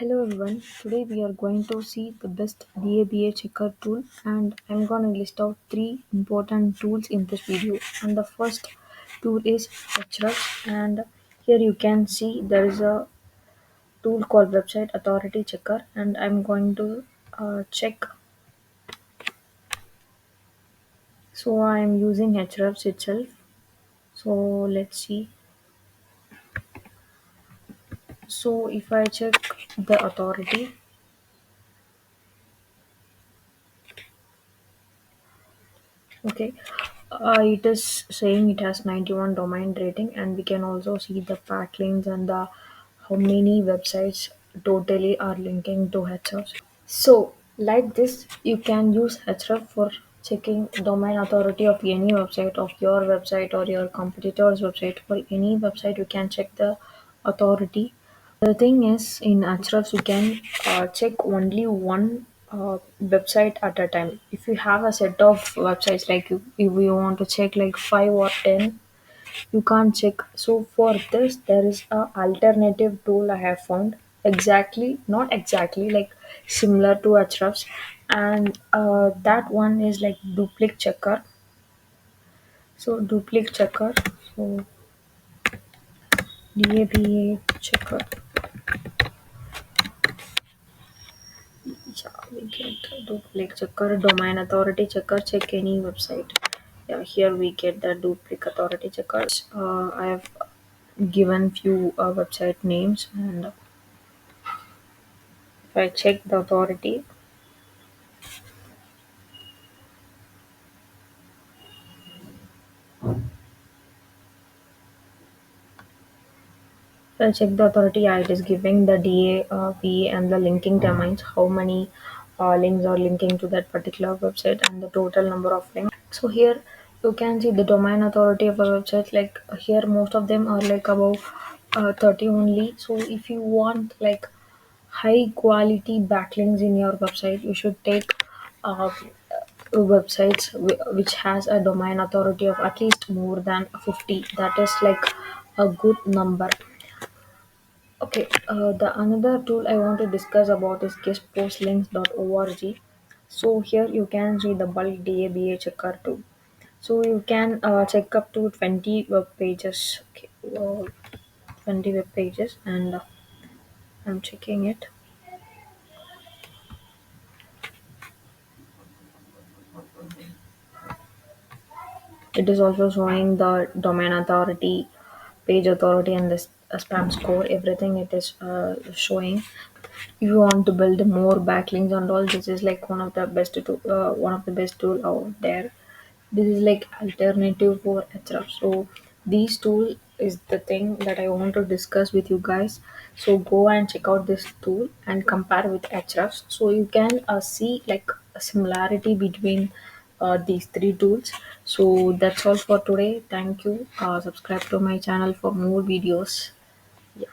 Hello everyone, today we are going to see the best DABA checker tool and I'm going to list out three important tools in this video. And the first tool is Hrefs, and here you can see there is a tool called Website Authority Checker, and I'm going to check. So I'm using Hrefs itself. So let's see. So if I check the authority, okay, it is saying it has 91 domain rating, and we can also see the backlinks and the how many websites totally are linking to Hrefs. So, like this, you can use Href for checking domain authority of any website, of your website or your competitor's website. For any website, you can check the authority. The thing is, in Ahrefs, you can check only one website at a time. If you have a set of websites, like if you want to check like 5 or 10, you can't check. So for this, there is a alternative tool I have found. Exactly, not exactly, like similar to Ahrefs, and that one is like duplicate checker. So duplicate checker. So DABA checker. Yeah, we get duplicate checker, domain authority checker, check any website. Yeah, here we get the duplicate authority checkers. I have given few website names, and if I check the authority, if I check the authority, yeah, it is giving the DA, PA, and the linking domains, how many links are linking to that particular website, and the total number of links. So here you can see the domain authority of a website. Like here, most of them are like above 30 only. So if you want like high quality backlinks in your website, you should take uh, websites which has a domain authority of at least more than 50. That is like a good number. Okay, the another tool I want to discuss about is guestpostlinks.org. So here you can see the bulk DABA checker too. So you can check up to 20 web pages. Okay, 20 web pages, and I'm checking it. It is also showing the domain authority, page authority, and the spam score. Everything it is showing. If you want to build more backlinks and all, this is like one of the best tool out there. This is like alternative for Href. So these tool is the thing that I want to discuss with you guys. So go and check out this tool and compare with Href. So you can see like a similarity between these three tools. So that's all for today. Thank you. Subscribe to my channel for more videos. Yeah.